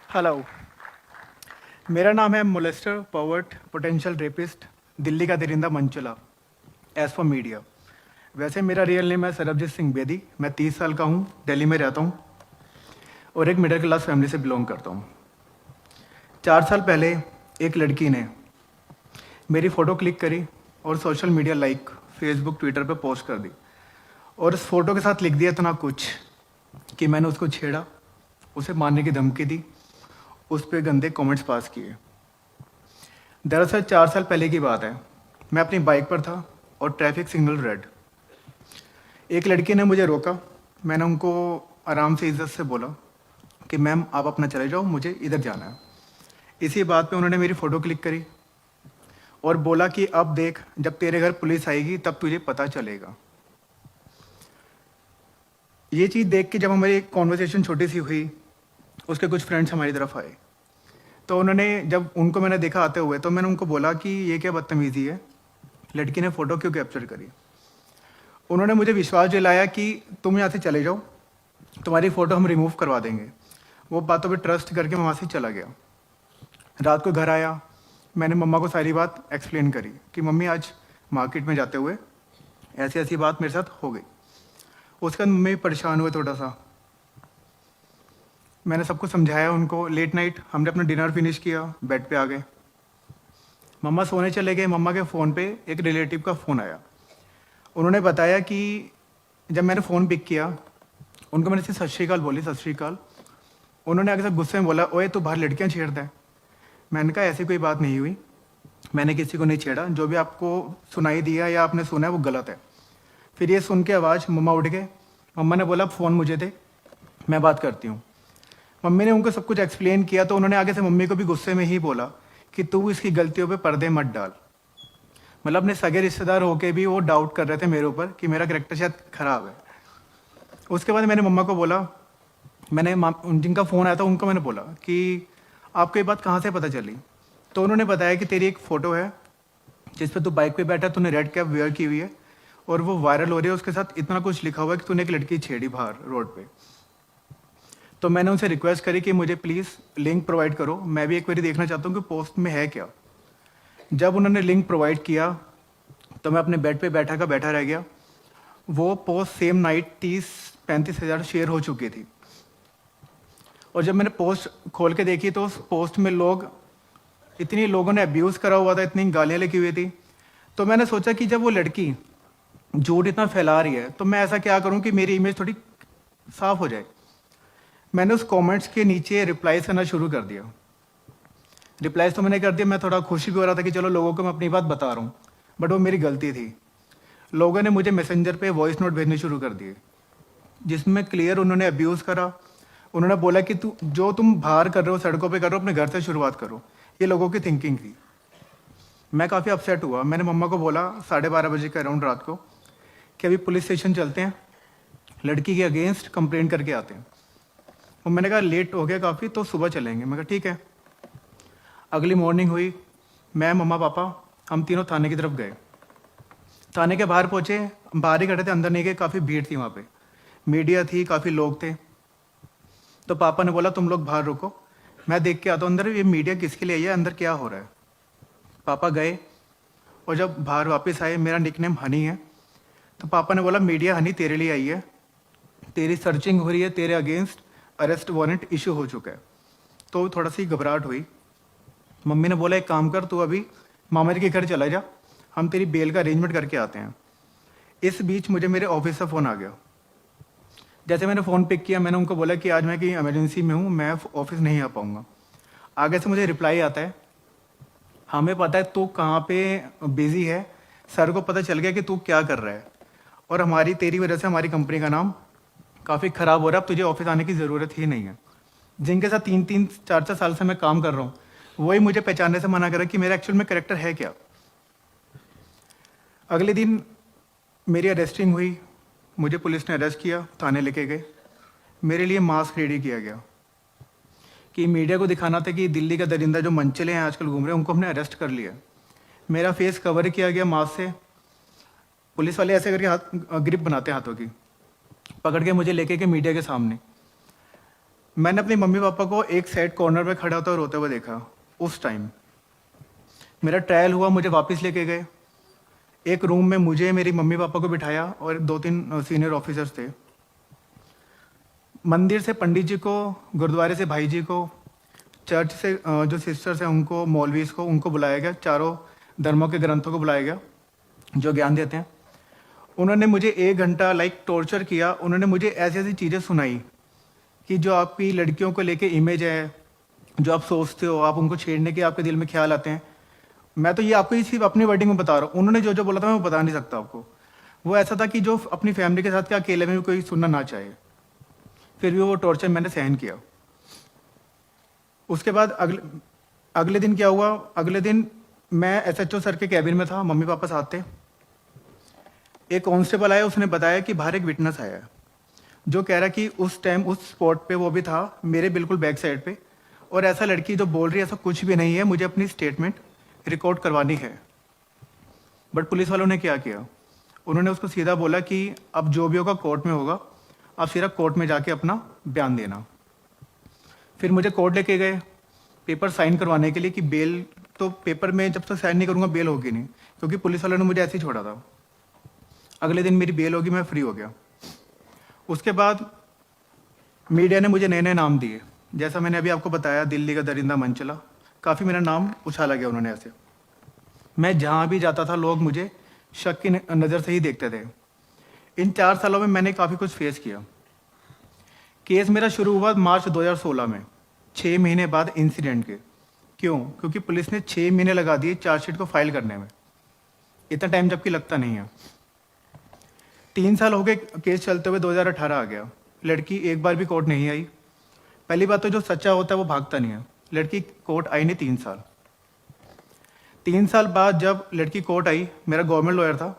Hello, मेरा नाम है मोलेस्टर पॉवर्ट पोटेंशियल रेपिस्ट दिल्ली का दरिंदा मंचला एज फॉर मीडिया। वैसे मेरा रियल नेम है सरबजीत सिंह बेदी। मैं 30 साल का हूँ, दिल्ली में रहता हूँ और एक मिडिल क्लास फैमिली से बिलोंग करता हूँ। 4 साल पहले एक लड़की ने मेरी फ़ोटो क्लिक करी और social media like Facebook Twitter पे पोस्ट कर दी और उस फोटो के साथ लिख दिया इतना कुछ कि मैंने उसको छेड़ा, उसे मारने की धमकी दी, उस पर गंदे कमेंट्स पास किए। दरअसल 4 साल पहले की बात है। मैं अपनी बाइक पर था और ट्रैफिक सिग्नल रेड। एक लड़की ने मुझे रोका। मैंने उनको आराम से इज्जत से बोला कि मैम आप अपना चले जाओ, मुझे इधर जाना है। इसी बात पे उन्होंने मेरी फ़ोटो क्लिक करी और बोला कि अब देख, जब तेरे घर पुलिस आएगी तब तुझे पता चलेगा। ये चीज़ देख के जब हमारी कॉन्वर्सेशन छोटी सी हुई, उसके कुछ फ्रेंड्स हमारी तरफ आए। तो उन्होंने, जब उनको मैंने देखा आते हुए, तो मैंने उनको बोला कि ये क्या बदतमीज़ी है, लड़की ने फ़ोटो क्यों कैप्चर करी। उन्होंने मुझे विश्वास दिलाया कि तुम यहाँ से चले जाओ, तुम्हारी फ़ोटो हम रिमूव करवा देंगे। वो बातों पे ट्रस्ट करके मैं वहाँ से चला गया। रात को घर आया, मैंने मम्मा को सारी बात एक्सप्लेन करी कि मम्मी आज मार्केट में जाते हुए ऐसी ऐसी बात मेरे साथ हो गई। उसके बाद मम्मी परेशान हुए थोड़ा सा। मैंने सबको समझाया उनको। लेट नाइट हमने अपना डिनर फिनिश किया, बेड पे आ गए, मम्मा सोने चले गए। मम्मा के फ़ोन पे एक रिलेटिव का फ़ोन आया। उन्होंने बताया कि जब मैंने फ़ोन पिक किया, उनको मैंने सिर्फ सत श्री अकाल बोली, सत श्री अकाल। उन्होंने आगे से गुस्से में बोला, ओए तू बाहर लड़कियां छेड़ता है। मैंने कहा ऐसी कोई बात नहीं हुई, मैंने किसी को नहीं छेड़ा, जो भी आपको सुनाई दिया या आपने सुना है वो गलत है। फिर ये सुन के आवाज़, मम्मा उठ गए। मम्मा ने बोला फ़ोन मुझे दे, मैं बात करती हूँ। मम्मी ने उनको सब कुछ एक्सप्लेन किया तो उन्होंने आगे से मम्मी को भी गुस्से में ही बोला कि तू इसकी गलतियों पे पर्दे मत डाल। मतलब अपने सगे रिश्तेदार होके भी वो डाउट कर रहे थे मेरे ऊपर कि मेरा करेक्टर शायद ख़राब है। उसके बाद मैंने मम्मा को बोला, मैंने जिनका फ़ोन आया था उनको मैंने बोला कि आपको ये बात कहाँ से पता चली। तो उन्होंने बताया कि तेरी एक फ़ोटो है जिस पे तू बाइक पे बैठा, तूने रेड कैप वेयर की हुई है और वो वायरल हो रही है। उसके साथ इतना कुछ लिखा हुआ है कि तूने एक लड़की छेड़ी बाहर रोड पे। तो मैंने उनसे रिक्वेस्ट करी कि मुझे प्लीज़ लिंक प्रोवाइड करो, मैं भी एक बार देखना चाहता हूँ कि पोस्ट में है क्या। जब उन्होंने लिंक प्रोवाइड किया तो मैं अपने बेड पे बैठा रह गया। वो पोस्ट सेम नाइट 30-35 हज़ार शेयर हो चुकी थी। और जब मैंने पोस्ट खोल के देखी तो उस पोस्ट में इतनी लोगों ने अब्यूज़ करा हुआ था, इतनी गालियाँ लिखी हुई थी। तो मैंने सोचा कि जब वो लड़की झूठ इतना फैला रही है तो मैं ऐसा क्या करूं कि मेरी इमेज थोड़ी साफ हो जाए। मैंने उस कमेंट्स के नीचे रिप्लाईज करना शुरू कर दिया। रिप्लाईज तो मैंने कर दिया, मैं थोड़ा खुशी भी हो रहा था कि चलो लोगों को मैं अपनी बात बता रहा हूँ, बट वो मेरी गलती थी। लोगों ने मुझे मैसेंजर पे वॉइस नोट भेजने शुरू कर दिए जिसमें क्लियर उन्होंने अब्यूज़ करा। उन्होंने बोला कि तुम बाहर कर रहे हो, सड़कों पे कर रहे हो, अपने घर से शुरुआत करो। ये लोगों की थिंकिंग थी। मैं काफ़ी अपसेट हुआ। मैंने मम्मा को बोला 12:30 बजे के अराउंड रात को कि अभी पुलिस स्टेशन चलते हैं, लड़की के अगेंस्ट कंप्लेन करके आते हैं। और मैंने कहा लेट हो गया काफ़ी, तो सुबह चलेंगे। मैं कहा ठीक है। अगली मॉर्निंग हुई, मैं मम्मा पापा हम तीनों थाने की तरफ गए। थाने के बाहर पहुँचे, बाहर ही खड़े थे, अंदर नहीं गए। काफ़ी भीड़ थी वहाँ पे, मीडिया थी, काफ़ी लोग थे। तो पापा ने बोला तुम लोग बाहर रुको, मैं देख के आता हूँ अंदर ये मीडिया किसके लिए आई है, अंदर क्या हो रहा है। पापा गए और जब बाहर वापस आए, मेरा निकनेम हनी है, तो पापा ने बोला मीडिया हनी तेरे लिए आई है, तेरी सर्चिंग हो रही है, तेरे अगेंस्ट अरेस्ट वारंट इशू हो चुका है। तो थोड़ा सी घबराहट हुई। मम्मी ने बोला एक काम कर, तू अभी मामा जी के घर चला जा, हम तेरी बेल का अरेंजमेंट करके आते हैं। इस बीच मुझे मेरे ऑफिस से फ़ोन आ गया। जैसे मैंने फ़ोन पिक किया, मैंने उनको बोला कि आज मैं कहीं इमरजेंसी में हूँ, मैं ऑफिस नहीं आ पाऊँगा। आगे से मुझे रिप्लाई आता है, हमें पता है तू कहाँ पे बिजी है, सर को पता चल गया कि तू क्या कर रहा है और तेरी वजह से हमारी कंपनी का नाम काफ़ी ख़राब हो रहा है, अब तुझे ऑफिस आने की ज़रूरत ही नहीं है। जिनके साथ 3-4 साल से मैं काम कर रहा हूँ वही मुझे पहचानने से मना कर रहा है कि मेरा एक्चुअल में करेक्टर है क्या। अगले दिन मेरी अरेस्टिंग हुई, मुझे पुलिस ने अरेस्ट किया, थाने लेके गए। मेरे लिए मास्क रेडी किया गया कि मीडिया को दिखाना था कि दिल्ली का दरिंदा जो मंचले हैं आजकल घूम रहे हैं, उनको हमने अरेस्ट कर लिया। मेरा फेस कवर किया गया मास्क से। पुलिस वाले ऐसे करके हाथ ग्रिप बनाते हैं हाथों की, पकड़ के मुझे लेके गए मीडिया के सामने। मैंने अपनी मम्मी पापा को एक साइड कॉर्नर में खड़ा होता हुए रोते हुए देखा। उस टाइम मेरा ट्रायल हुआ, मुझे वापस लेके गए। एक रूम में मुझे, मेरी मम्मी पापा को बिठाया और 2-3 सीनियर ऑफिसर्स थे। मंदिर से पंडित जी को, गुरुद्वारे से भाई जी को, चर्च से जो सिस्टर्स हैं उनको, मौलवीज को, उनको बुलाया गया। चारों धर्मों के ग्रंथों को बुलाया गया जो ज्ञान देते हैं। उन्होंने मुझे 1 घंटा टॉर्चर किया। उन्होंने मुझे ऐसी ऐसी चीज़ें सुनाई कि जो आपकी लड़कियों को लेके इमेज है, जो आप सोचते हो, आप उनको छेड़ने के आपके दिल में ख्याल आते हैं। मैं तो ये आपको ही सिर्फ अपनी वर्डिंग में बता रहा हूँ। उन्होंने जो जो बोला था मैं वो बता नहीं सकता आपको। वो ऐसा था कि जो अपनी फैमिली के साथ क्या अकेले में भी कोई सुनना ना चाहे। फिर भी वो टॉर्चर मैंने सहन किया। उसके बाद अगले दिन क्या हुआ? अगले दिन मैं एसएचओ सर के कैबिन में था, मम्मी पापा साथ थे। एक कांस्टेबल आया, उसने बताया कि बाहर एक विटनेस आया है जो कह रहा कि उस टाइम उस स्पॉट पे वो भी था, मेरे बिल्कुल बैक साइड पे, और ऐसा लड़की जो बोल रही है ऐसा कुछ भी नहीं है, मुझे अपनी स्टेटमेंट रिकॉर्ड करवानी है। बट पुलिस वालों ने क्या किया? उन्होंने उसको सीधा बोला कि अब जो भी होगा कोर्ट में होगा, आप सीधा कोर्ट में जाके अपना बयान देना। फिर मुझे कोर्ट लेके गए पेपर साइन करवाने के लिए कि बेल, तो पेपर में जब तक साइन नहीं करूँगा बेल होगी नहीं, क्योंकि पुलिस वालों ने मुझे ऐसे ही छोड़ा था। अगले दिन मेरी बेल होगी, मैं फ्री हो गया। उसके बाद मीडिया ने मुझे नए नए नाम दिए। जैसा मैंने अभी आपको बताया, दिल्ली का दरिंदा मंचला, काफ़ी मेरा नाम उछाला गया उन्होंने ऐसे। मैं जहाँ भी जाता था लोग मुझे शक की नज़र से ही देखते थे। इन 4 सालों में मैंने काफ़ी कुछ फेस किया। केस मेरा शुरू हुआ मार्च 2016 में, 6 महीने बाद इंसिडेंट के। क्यों? क्योंकि पुलिस ने 6 महीने लगा दिए चार्जशीट को फाइल करने में। इतना टाइम जबकि लगता नहीं है। 3 साल हो गए केस चलते हुए, 2018 आ गया। लड़की एक बार भी कोर्ट नहीं आई। पहली बात तो जो सच्चा होता है वो भागता नहीं है। लड़की कोर्ट आई नहीं 3 साल। 3 साल बाद जब लड़की कोर्ट आई, मेरा गवर्नमेंट लॉयर था,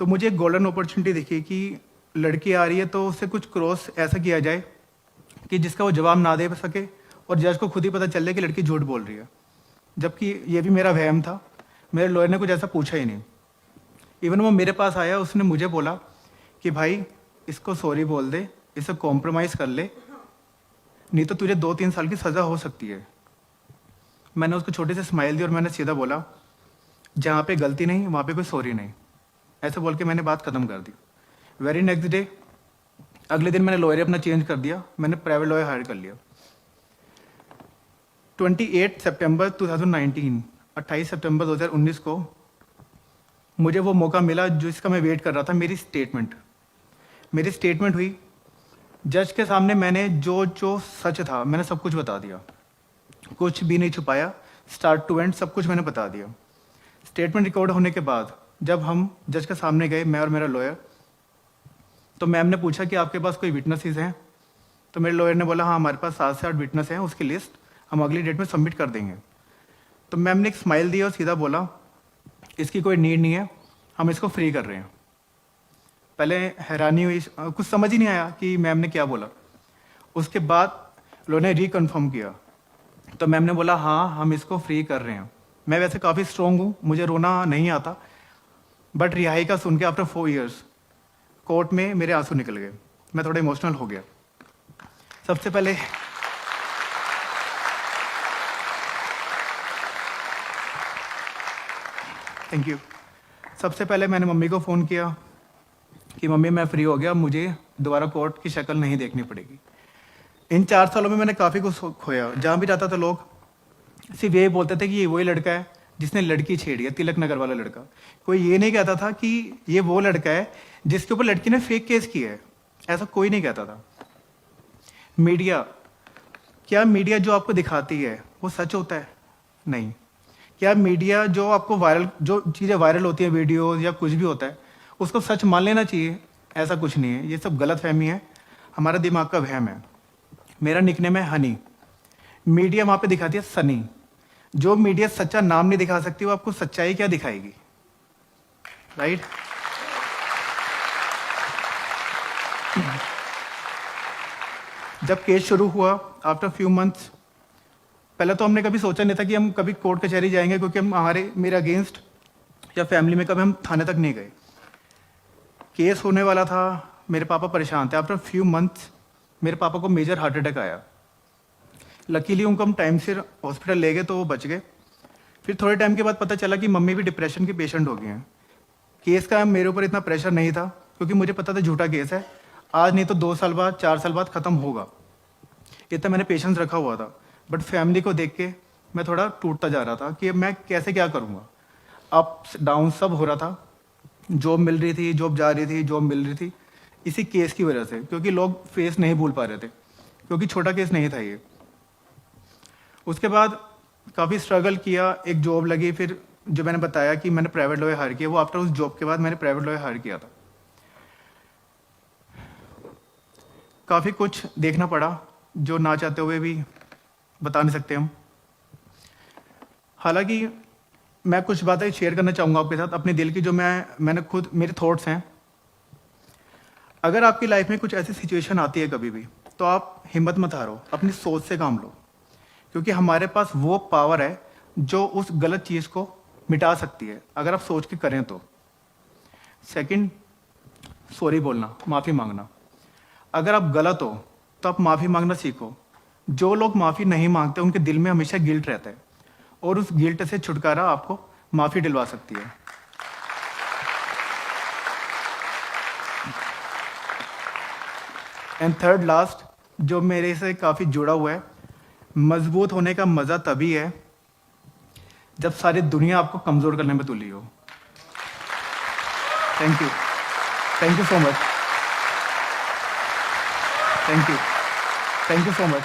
तो मुझे एक गोल्डन अपॉर्चुनिटी दिखी कि लड़की आ रही है तो उससे कुछ क्रॉस ऐसा किया जाए कि जिसका वो जवाब ना दे सके और जज को खुद ही पता चल जाए कि लड़की झूठ बोल रही है। जबकि ये भी मेरा वहम था। मेरे लॉयर ने कुछ ऐसा पूछा ही नहीं। इवन वो मेरे पास आया, उसने मुझे बोला कि भाई इसको सॉरी बोल दे, इसे कॉम्प्रोमाइज़ कर ले, नहीं तो तुझे 2-3 साल की सज़ा हो सकती है। मैंने उसको छोटे से स्माइल दी और मैंने सीधा बोला, जहाँ पे गलती नहीं वहाँ पे कोई सॉरी नहीं। ऐसे बोल के मैंने बात ख़त्म कर दी। वेरी नेक्स्ट डे, अगले दिन मैंने लॉयर अपना चेंज कर दिया, मैंने प्राइवेट लॉयर हायर कर लिया। 28 सितंबर 2019, 28 सितंबर 2019 को मुझे वो मौका मिला जिसका मैं वेट कर रहा था, मेरी स्टेटमेंट हुई। जज के सामने मैंने जो जो सच था मैंने सब कुछ बता दिया, कुछ भी नहीं छुपाया। स्टार्ट टू एंड सब कुछ मैंने बता दिया। स्टेटमेंट रिकॉर्ड होने के बाद जब हम जज के सामने गए, मैं और मेरा लॉयर, तो मैम ने पूछा कि आपके पास कोई विटनेसेस हैं? तो मेरे लॉयर ने बोला हाँ, हमारे पास 7 से 8 विटनेस हैं, उसकी लिस्ट हम अगली डेट में सबमिट कर देंगे। तो मैम ने एक स्माइल दी और सीधा बोला, इसकी कोई नीड नहीं है, हम इसको फ्री कर रहे हैं। पहले हैरानी हुई, कुछ समझ ही नहीं आया कि मैम ने क्या बोला। उसके बाद लॉयर ने रिकन्फर्म किया, तो मैम ने बोला हाँ, हम इसको फ्री कर रहे हैं। मैं वैसे काफ़ी स्ट्रॉन्ग हूँ, मुझे रोना नहीं आता, बट रिहाई का सुन के आफ्टर 4 ईयर्स कोर्ट में मेरे आंसू निकल गए। मैं थोड़ा इमोशनल हो गया। सबसे पहले थैंक यू। सबसे पहले मैंने मम्मी को फ़ोन किया कि मम्मी मैं फ्री हो गया, मुझे दोबारा कोर्ट की शक्ल नहीं देखनी पड़ेगी। इन 4 सालों में मैंने काफ़ी कुछ खोया। जहाँ भी जाता था लोग सिर्फ यही बोलते थे कि ये वही लड़का है जिसने लड़की छेड़ी है, तिलक नगर वाला लड़का। कोई ये नहीं कहता था कि ये वो लड़का है जिसके ऊपर लड़की ने फेक केस किया है। ऐसा कोई नहीं कहता था। मीडिया, क्या मीडिया जो आपको दिखाती है वो सच होता है? नहीं। क्या मीडिया जो आपको वायरल, जो चीज़ें वायरल होती हैं, वीडियोज़ या कुछ भी होता है, उसको सच मान लेना चाहिए? ऐसा कुछ नहीं है। ये सब गलत फहमी है, हमारा दिमाग का वहम है। मेरा निकनेम है हनी। मीडिया वहाँ पे दिखाती है सनी। जो मीडिया सच्चा नाम नहीं दिखा सकती वो आपको सच्चाई क्या दिखाएगी? राइट? जब केस शुरू हुआ आफ्टर फ्यू मंथ्स, पहले तो हमने कभी सोचा नहीं था कि हम कभी कोर्ट कचहरी जाएंगे, क्योंकि हम मेरे अगेंस्ट या फैमिली में कभी हम थाने तक नहीं गए। केस होने वाला था, मेरे पापा परेशान थे। आफ्टर फ्यू मंथ्स मेरे पापा को मेजर हार्ट अटैक आया। लकीली उनको हम टाइम से हॉस्पिटल ले गए तो वो बच गए। फिर थोड़े टाइम के बाद पता चला कि मम्मी भी डिप्रेशन के पेशेंट हो गए हैं। केस का मेरे ऊपर इतना प्रेशर नहीं था क्योंकि मुझे पता था झूठा केस है, आज नहीं तो 2 साल बाद 4 साल बाद ख़त्म होगा, इतना मैंने पेशेंस रखा हुआ था। बट फैमिली को देख के मैं थोड़ा टूटता जा रहा था कि मैं कैसे क्या करूँगा। अप्स डाउन सब हो रहा था, जॉब मिल रही थी, जॉब जा रही थी, जॉब मिल रही थी, इसी केस की वजह से, क्योंकि लोग फेस नहीं भूल पा रहे थे, क्योंकि छोटा केस नहीं था ये। उसके बाद काफ़ी स्ट्रगल किया, एक जॉब लगी, फिर जो मैंने बताया कि मैंने प्राइवेट लॉयर हायर किया, वो आफ्टर उस जॉब के बाद मैंने प्राइवेट लॉयर हायर किया था। काफ़ी कुछ देखना पड़ा जो ना चाहते हुए भी बता नहीं सकते हम। हालांकि मैं कुछ बातें शेयर करना चाहूँगा आपके साथ अपने दिल की, जो मैंने खुद, मेरे थॉट्स हैं। अगर आपकी लाइफ में कुछ ऐसी सिचुएशन आती है कभी भी, तो आप हिम्मत मत हारो, अपनी सोच से काम लो, क्योंकि हमारे पास वो पावर है जो उस गलत चीज़ को मिटा सकती है, अगर आप सोच के करें तो। सेकंड, सॉरी बोलना, माफ़ी मांगना। अगर आप गलत हो तो आप माफ़ी मांगना सीखो। जो लोग माफ़ी नहीं मांगते उनके दिल में हमेशा गिल्ट रहता है, और उस गिल्ट से छुटकारा आपको माफ़ी दिलवा सकती है। एंड थर्ड लास्ट, जो मेरे से काफ़ी जुड़ा हुआ है, मजबूत होने का मज़ा तभी है जब सारी दुनिया आपको कमज़ोर करने में तुली हो। Thank you, thank you so much, thank you, thank you so much.